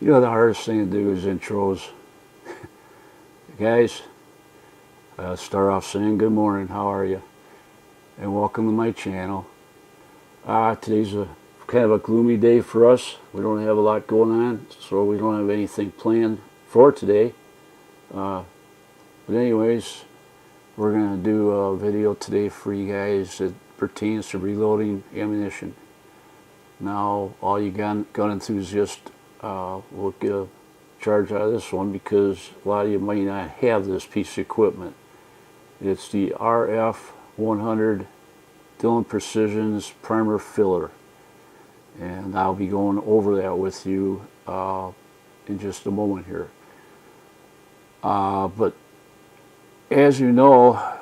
You know, the hardest thing to do is intros. Guys, start off saying good morning, how are you? And welcome to my channel. Today's a kind of a gloomy day for us. We don't have a lot going on, so we don't have anything planned for today. But anyways, we're going to do a video today for you guys that pertains to reloading ammunition. Now, all you gun enthusiasts will get a charge out of this one because a lot of you might not have this piece of equipment. It's the RF100 Dillon Precision's primer filler, and I'll be going over that with you in just a moment here. But as you know,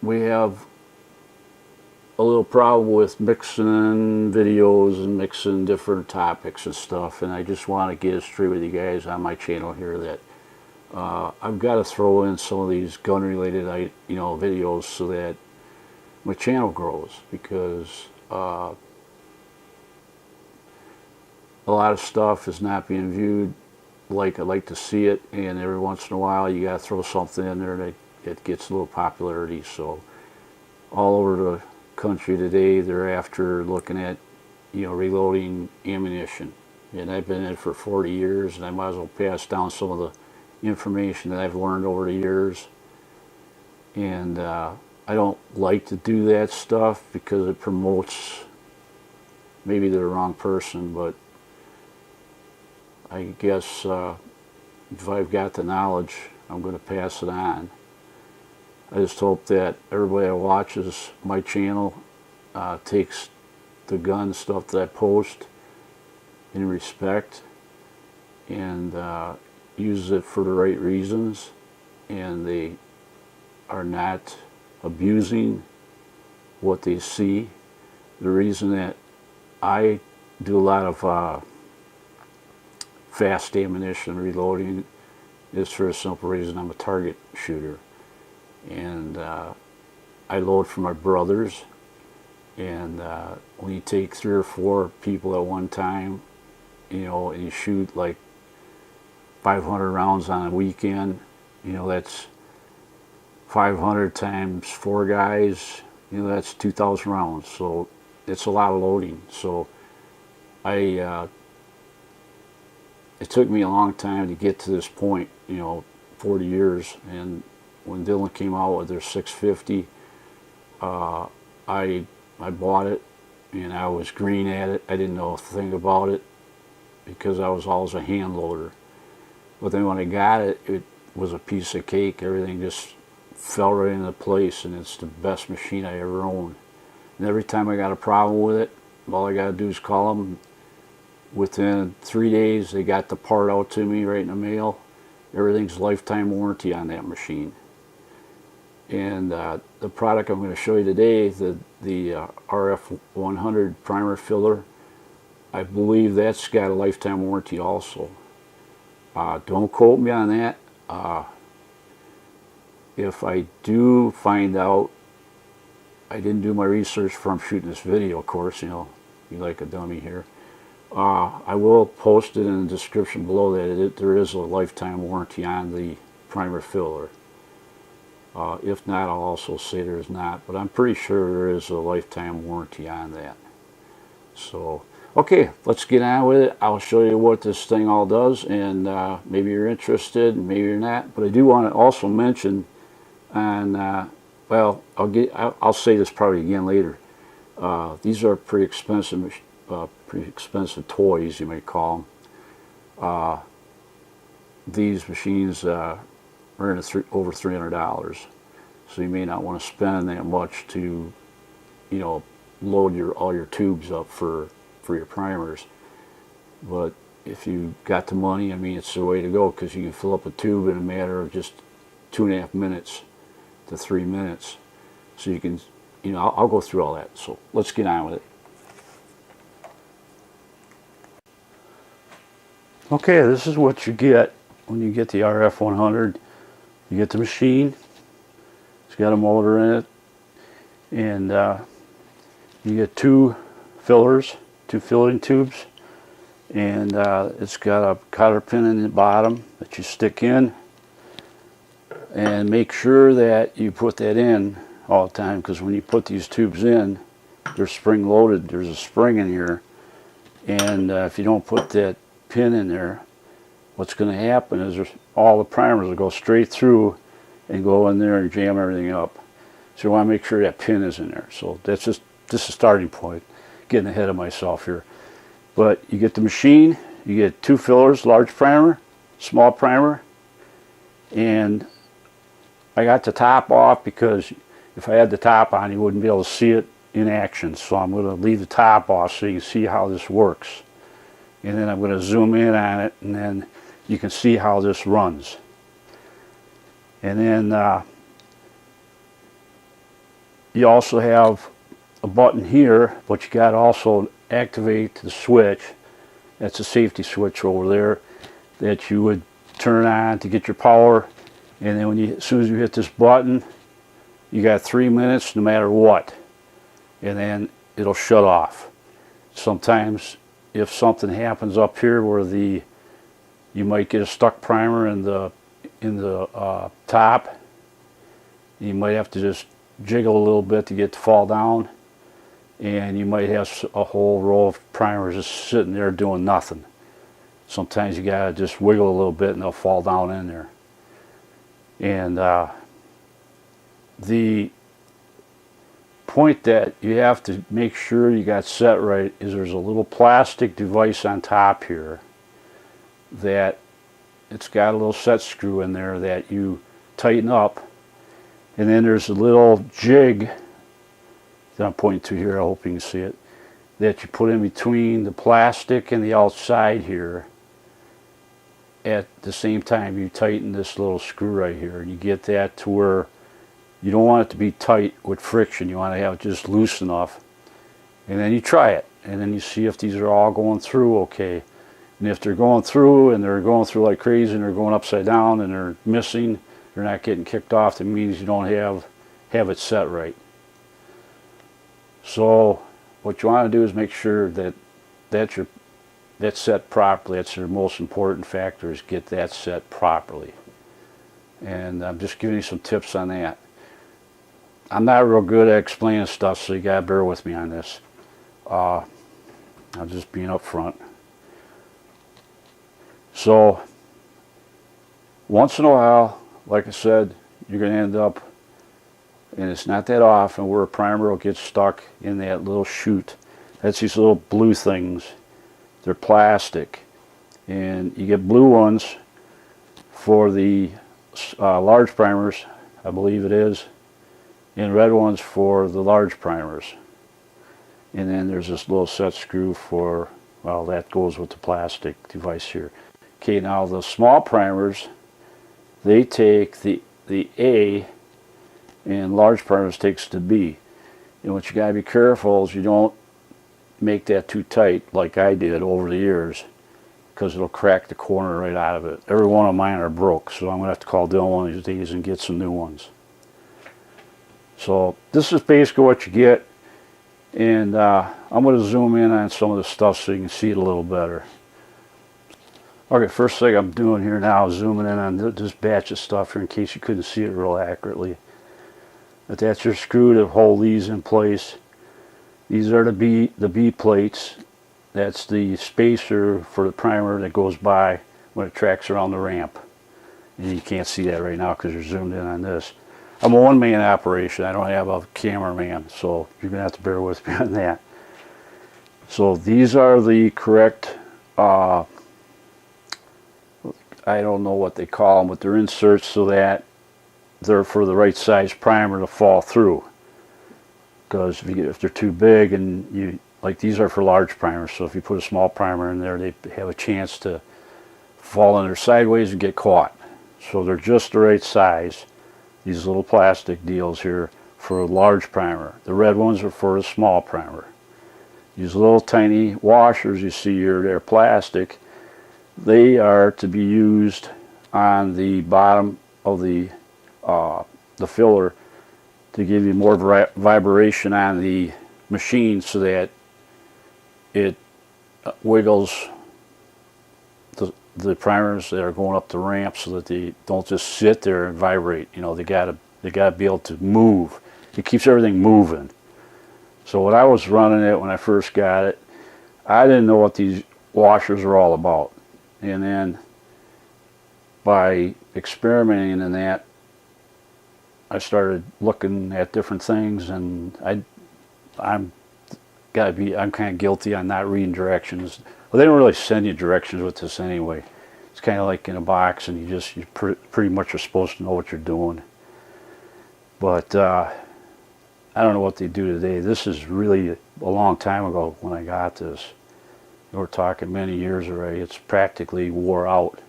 we have a little problem with mixing videos and mixing different topics and stuff, and I just want to get it straight with you guys on my channel here that I've got to throw in some of these gun related videos so that my channel grows, because a lot of stuff is not being viewed like I'd like to see it, and every once in a while you got to throw something in there that gets a little popularity. So all over the country today, they're after looking at reloading ammunition, and I've been in it for 40 years, and I might as well pass down some of the information that I've learned over the years. And I don't like to do that stuff because it promotes maybe the wrong person, but I guess if I've got the knowledge, I'm going to pass it on. I just hope that everybody that watches my channel takes the gun stuff that I post in respect and uses it for the right reasons, and they are not abusing what they see. The reason that I do a lot of fast ammunition reloading is for a simple reason: I'm a target shooter. And I load for my brothers, and when you take 3 or 4 people at one time, and you shoot like 500 rounds on a weekend, that's 500 times 4 guys, that's 2,000 rounds. So it's a lot of loading. So it took me a long time to get to this point, 40 years, and when Dillon came out with their 650, I bought it, and I was green at it. I didn't know a thing about it because I was always a hand loader. But then when I got it, it was a piece of cake. Everything just fell right into place, and it's the best machine I ever owned. And every time I got a problem with it, all I got to do is call them. Within 3 days, they got the part out to me right in the mail. Everything's lifetime warranty on that machine. And the product I'm going to show you today, the RF100 primer filler, I believe that's got a lifetime warranty also. Don't quote me on that. If I do find out, I didn't do my research from shooting this video, of course, you like a dummy here. I will post it in the description below that there is a lifetime warranty on the primer filler. If not, I'll also say there's not, but I'm pretty sure there is a lifetime warranty on that. So, okay, let's get on with it. I'll show you what this thing all does, and maybe you're interested, maybe you're not. But I do want to also mention, and well, I'll say this probably again later. These are pretty expensive toys, you might call them. These machines are in over $300, so you may not want to spend that much to, load all your tubes up for your primers. But if you got the money, I mean, it's the way to go, because you can fill up a tube in a matter of just 2.5 minutes to 3 minutes. So you can, I'll go through all that. So let's get on with it. Okay, this is what you get when you get the RF100. You get the machine. It's got a motor in it, and you get 2 fillers, 2 filling tubes, and it's got a cotter pin in the bottom that you stick in, and make sure that you put that in all the time, because when you put these tubes in, they're spring loaded. There's a spring in here, and if you don't put that pin in there, what's going to happen is all the primers will go straight through and go in there and jam everything up. So you want to make sure that pin is in there. So that's just a starting point. Getting ahead of myself here. But you get the machine, you get 2 fillers, large primer, small primer, and I got the top off because if I had the top on, you wouldn't be able to see it in action. So I'm going to leave the top off so you can see how this works. And then I'm going to zoom in on it, and then you can see how this runs. And then you also have a button here, but you got to also activate the switch. That's a safety switch over there that you would turn on to get your power. And then as soon as you hit this button, you got 3 minutes no matter what, and then it'll shut off. Sometimes if something happens up here where you might get a stuck primer in the top, you might have to just jiggle a little bit to get it to fall down, and you might have a whole row of primers just sitting there doing nothing. Sometimes you gotta just wiggle a little bit and they'll fall down in there. And the point that you have to make sure you got set right is there's a little plastic device on top here that it's got a little set screw in there that you tighten up, and then there's a little jig that I'm pointing to here, I hope you can see it, that you put in between the plastic and the outside here. At the same time you tighten this little screw right here, and you get that to where you don't want it to be tight with friction. You want to have it just loose enough, and then you try it, and then you see if these are all going through okay. And if they're going through, and they're going through like crazy, and they're going upside down, and they're missing, they're not getting kicked off, that means you don't have it set right. So what you want to do is make sure that that's set properly. That's your most important factor, is get that set properly. And I'm just giving you some tips on that. I'm not real good at explaining stuff, so you gotta bear with me on this. I'm just being upfront. So once in a while, like I said, you're gonna end up, and it's not that often, where a primer will get stuck in that little chute. That's these little blue things. They're plastic, and you get blue ones for the large primers, I believe it is, and red ones for the large primers. And then there's this little set screw for, well, that goes with the plastic device here. Okay, now the small primers, they take the A, and large primers takes the B. And what you gotta be careful is you don't make that too tight like I did over the years, because it'll crack the corner right out of it. Every one of mine are broke, so I'm gonna have to call Dillon one of these days and get some new ones. So this is basically what you get, and I'm going to zoom in on some of the stuff so you can see it a little better. Okay, first thing I'm doing here now is zooming in on this batch of stuff here in case you couldn't see it real accurately. But that's your screw to hold these in place. These are the B plates. That's the spacer for the primer that goes by when it tracks around the ramp. And you can't see that right now because you're zoomed in on this. I'm a one-man operation. I don't have a cameraman, so you're going to have to bear with me on that. So these are the correct, I don't know what they call them, but they're inserts so that they're for the right size primer to fall through. Because if they're too big, and like these are for large primers, so if you put a small primer in there, they have a chance to fall in there sideways and get caught. So they're just the right size. These little plastic deals here for a large primer. The red ones are for a small primer. These little tiny washers you see here, they're plastic. They are to be used on the bottom of the filler to give you more vibration on the machine so that it wiggles the primers that are going up the ramp so that they don't just sit there and vibrate. You know, they gotta be able to move. It keeps everything moving. So when I was running it, when I first got it, I didn't know what these washers were all about. And then by experimenting in that, I started looking at different things, and I'm kind of guilty on not reading directions. Well, they don't really send you directions with this anyway. It's kind of like in a box, and you pretty much are supposed to know what you're doing. But I don't know what they do today. This is really a long time ago when I got this. We're talking many years already. It's practically wore out.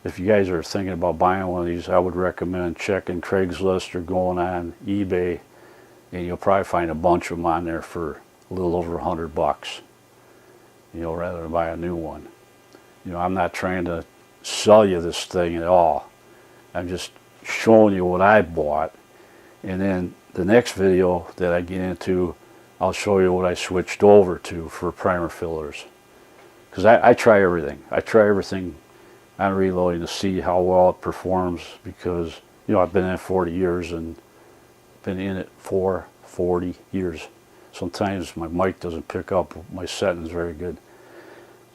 If you guys are thinking about buying one of these, I would recommend checking Craigslist or going on eBay, and you'll probably find a bunch of them on there for a little over $100. You know, rather than buy a new one. You know, I'm not trying to sell you this thing at all. I'm just showing you what I bought, and then the next video that I get into, I'll show you what I switched over to for primer fillers. Because I try everything. I try everything on reloading to see how well it performs, because, you know, I've been in it 40 years and been in it for 40 years. Sometimes my mic doesn't pick up my setting's very good.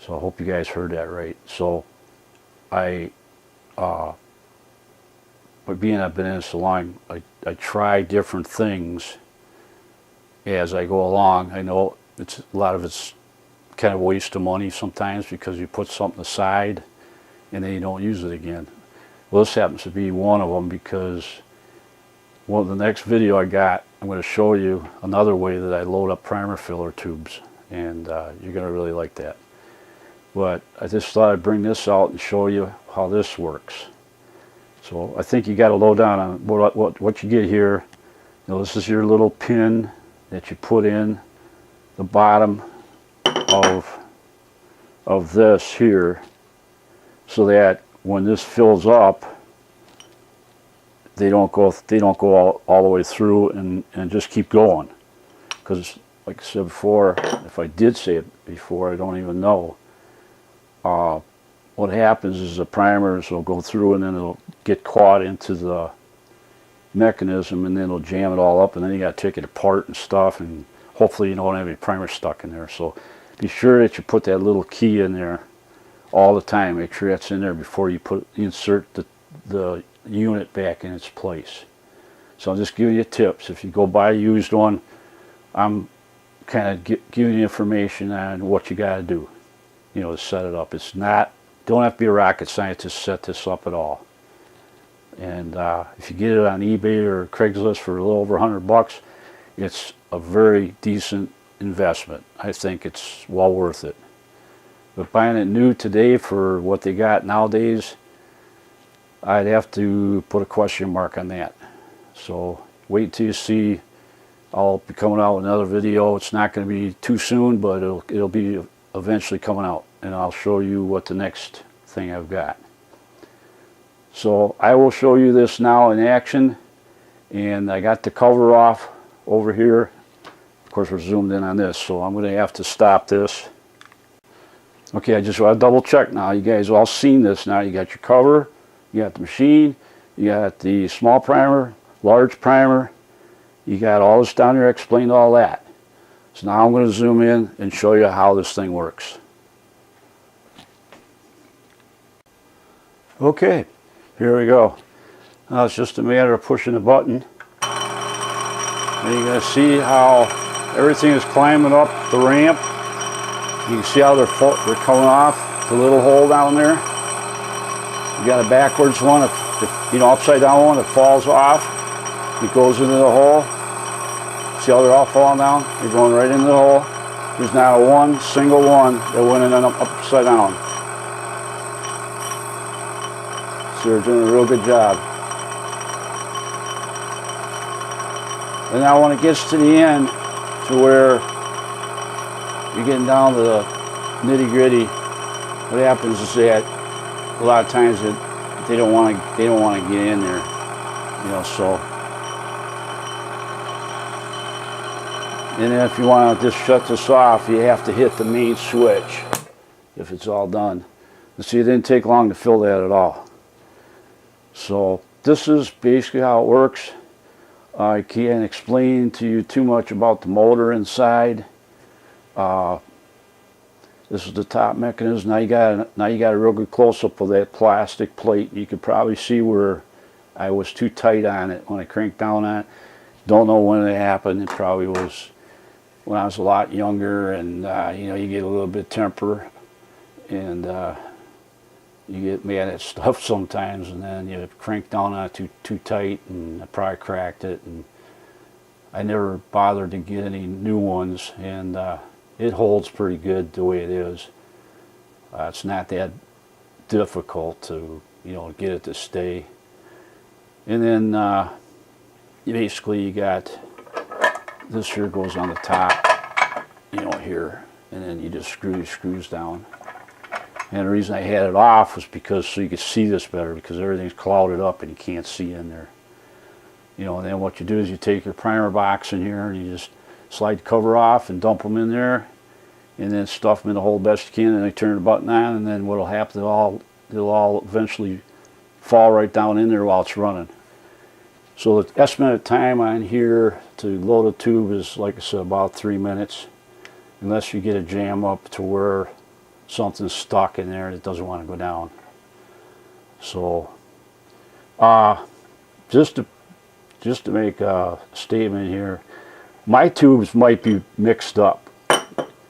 So I hope you guys heard that right. So but being I've been in it so long, I try different things as I go along. I know a lot of it's kind of a waste of money sometimes, because you put something aside and then you don't use it again. Well, this happens to be one of them, because the next video I got, I'm going to show you another way that I load up primer filler tubes, and you're going to really like that. But I just thought I'd bring this out and show you how this works. So I think you got to load down on what you get here. You know, this is your little pin that you put in the bottom of this here, so that when this fills up, they don't go all the way through and just keep going. Because like I said before, if I did say it before, I don't even know. What happens is the primers will go through, and then it'll get caught into the mechanism, and then it'll jam it all up, and then you got to take it apart and stuff, and hopefully you don't have any primer stuck in there. So be sure that you put that little key in there all the time. Make sure that's in there before you insert the unit back in its place. So I'm just giving you tips. If you go buy a used one, I'm kind of giving you information on what you got to do, you know, to set it up. Don't have to be a rocket scientist to set this up at all. And if you get it on eBay or Craigslist for a little over $100, it's a very decent investment. I think it's well worth it. But buying it new today for what they got nowadays, I'd have to put a question mark on that. So wait till you see. I'll be coming out with another video. It's not going to be too soon, but it'll be eventually coming out, and I'll show you what the next thing I've got. So I will show you this now in action, and I got the cover off over here. Of course, we're zoomed in on this, so I'm going to have to stop this. Okay, I just want to double check now. You guys all seen this now. You got your cover, you got the machine, you got the small primer, large primer, you got all this down here. I explained all that. So now I'm going to zoom in and show you how this thing works. Okay, here we go. Now it's just a matter of pushing the button. And you're going to see how everything is climbing up the ramp. You can see how they're coming off the little hole down there. You got a backwards one, if you know, upside down one that falls off. It goes into the hole. See how they're all falling down? They're going right into the hole. There's not a one single one that went in and upside down. So they're doing a real good job. And now when it gets to the end, to where you're getting down to the nitty gritty, what happens is that a lot of times they don't want to get in there, you know. So, and then if you want to just shut this off, you have to hit the main switch. if it's all done. And see, it didn't take long to fill that at all. So this is basically how it works. I can't explain to you too much about the motor inside. This is the top mechanism. Now you got a real good close-up of that plastic plate. You could probably see where I was too tight on it when I cranked down on it. Don't know when it happened. It probably was when I was a lot younger, and you know, you get a little bit of temper, and you get mad at stuff sometimes, and then you crank down on it too tight, and I probably cracked it. And I never bothered to get any new ones, and it holds pretty good the way it is. It's not that difficult to, you know, get it to stay. And then basically you got this here goes on the top, you know, here, and then you just screw your screws down. And the reason I had it off was because so you could see this better, because everything's clouded up and you can't see in there. You know, and then what you do is you take your primer box in here and you just slide the cover off and dump them in there, and then stuff them in the hole best you can, and then turn the button on, and then what'll happen, they'll all eventually fall right down in there while it's running. So the estimated time on here to load a tube is, like I said, about 3 minutes, unless you get a jam up to where something's stuck in there that doesn't want to go down. So just to make a statement here, my tubes might be mixed up,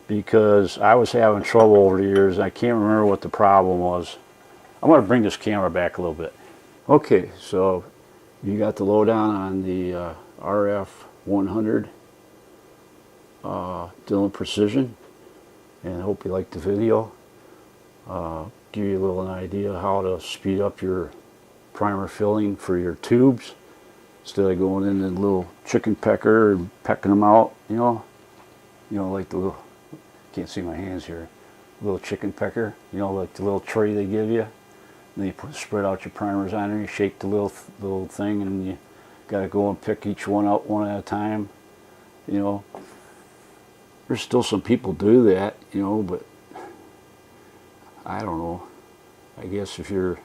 because I was having trouble over the years. I can't remember what the problem was. I'm going to bring this camera back a little bit. Okay, so you got the lowdown on the RF 100 Dillon Precision, and I hope you liked the video. Give you a little idea how to speed up your primer filling for your tubes instead of going in the little chicken pecker and pecking them out, you know, like the little, can't see my hands here, little chicken pecker, you know, like the little tray they give you. And then you spread out your primers on there, you shake the little thing, and you got to go and pick each one out one at a time, you know. There's still some people do that, you know, but I don't know. I guess if you're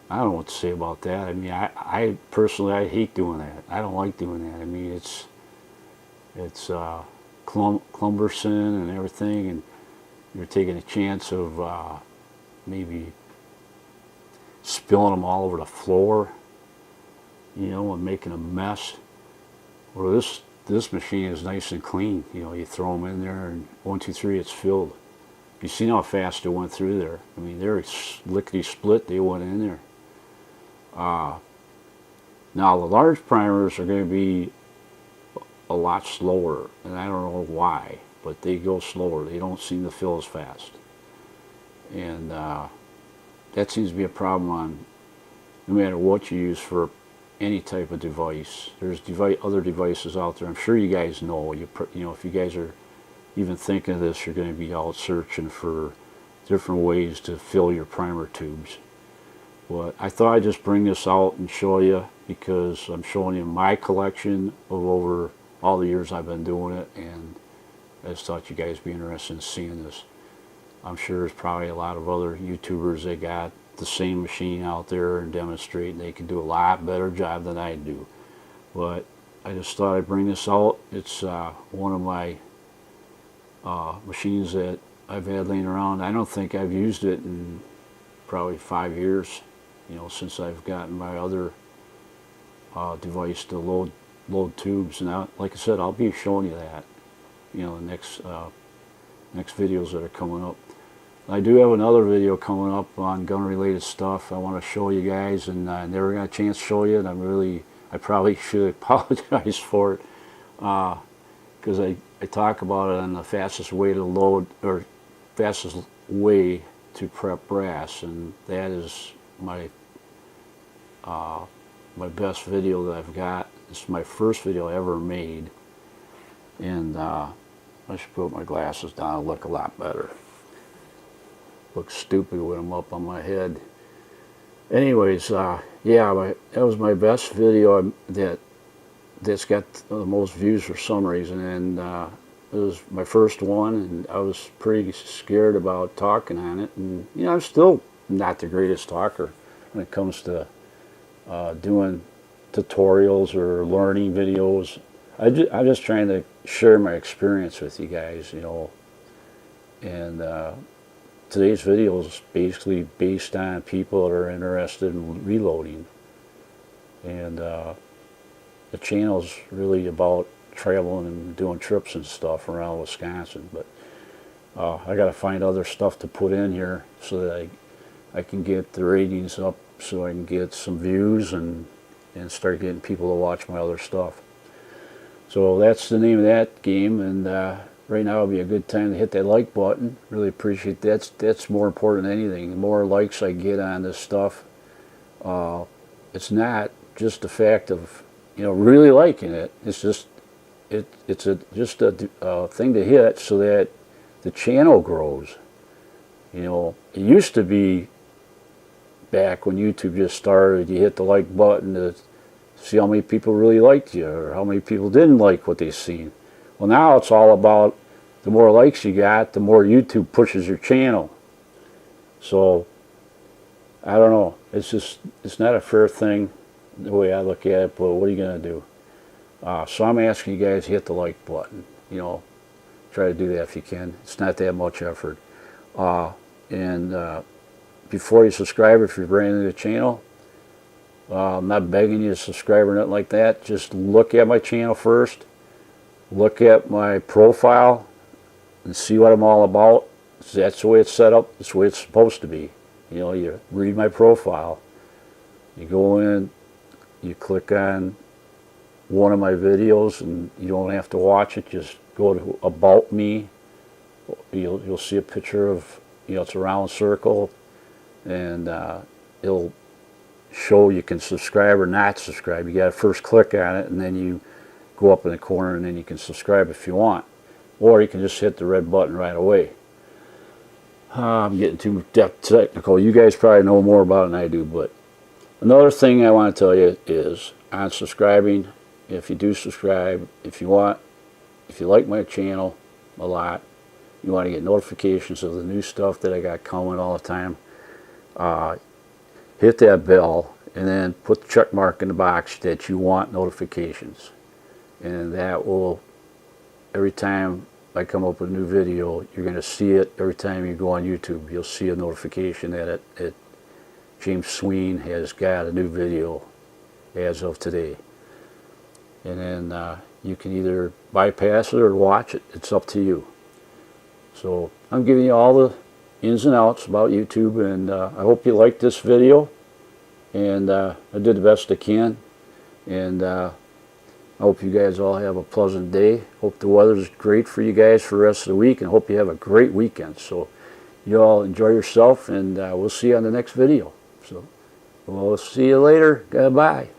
I don't know what to say about that. I mean, I personally, I hate doing that. I don't like doing that. I mean, it's cumbersome and everything, and you're taking a chance of maybe spilling them all over the floor, you know, and making a mess. Well, this machine is nice and clean. You know, you throw them in there, and 1, 2, 3, it's filled. You see how fast it went through there. I mean, they're lickety split. They went in there. Now the large primers are going to be a lot slower, and I don't know why, but they go slower. They don't seem to fill as fast, and that seems to be a problem on no matter what you use for any type of device. There's other devices out there. I'm sure you guys know. You know, if you guys are even thinking of this, you're going to be out searching for different ways to fill your primer tubes. But I thought I'd just bring this out and show you, because I'm showing you my collection of over all the years I've been doing it, and I just thought you guys would be interested in seeing this. I'm sure there's probably a lot of other YouTubers that got the same machine out there and demonstrate, and they can do a lot better job than I do. But I just thought I'd bring this out. It's one of my machines that I've had laying around. I don't think I've used it in probably 5 years, you know, since I've gotten my other device to load tubes. And like I said, I'll be showing you that, you know, the next videos that are coming up. I do have another video coming up on gun related stuff I want to show you guys, and I never got a chance to show you, and I probably should apologize for it, because I talk about it on the fastest way to load, or fastest way to prep brass, and that is my best video that I've got. It's my first video I ever made, and I should put my glasses down and look a lot better. Look stupid with them up on my head. Anyways, yeah, that was my best video that that's got the most views for some reason, and it was my first one, and I was pretty scared about talking on it. And you know, I'm still not the greatest talker when it comes to doing tutorials or learning videos. I'm just trying to share my experience with you guys, you know. And today's video is basically based on people that are interested in reloading. And the channel's really about traveling and doing trips and stuff around Wisconsin. But I got to find other stuff to put in here so that I can get the ratings up, so I can get some views and start getting people to watch my other stuff. So that's the name of that game, and right now would be a good time to hit that like button. Really appreciate that. That's more important than anything. The more likes I get on this stuff, it's not just the fact of, you know, really liking it. It's just it's just a thing to hit so that the channel grows. You know, it used to be back when YouTube just started, you hit the like button to see how many people really liked you or how many people didn't like what they seen. Well, now it's all about the more likes you got, the more YouTube pushes your channel. So I don't know, it's not a fair thing the way I look at it, but what are you gonna do? So I'm asking you guys to hit the like button. You know, try to do that if you can. It's not that much effort. Before you subscribe, if you're brand new to the channel, I'm not begging you to subscribe or nothing like that. Just look at my channel first. Look at my profile and see what I'm all about. That's the way it's set up. That's the way it's supposed to be. You know, you read my profile. You go in, you click on one of my videos, and you don't have to watch it. Just go to About Me. You'll see a picture of, you know, it's a round circle, and it'll show you can subscribe or not subscribe. You got to first click on it, and then you go up in the corner, and then you can subscribe if you want, or you can just hit the red button right away. I'm getting too technical. You guys probably know more about it than I do. But another thing I want to tell you is on subscribing. If you do subscribe, if you like my channel a lot, you want to get notifications of the new stuff that I got coming all the time, hit that bell and then put the check mark in the box that you want notifications. And that will, every time I come up with a new video, you're going to see it. Every time you go on YouTube, you'll see a notification that James Sween has got a new video as of today. And then you can either bypass it or watch it. It's up to you. So I'm giving you all the ins and outs about YouTube, and I hope you liked this video. And I did the best I can. And I hope you guys all have a pleasant day. Hope the weather's great for you guys for the rest of the week, and hope you have a great weekend. So you all enjoy yourself, and we'll see you on the next video. So we'll see you later. Goodbye.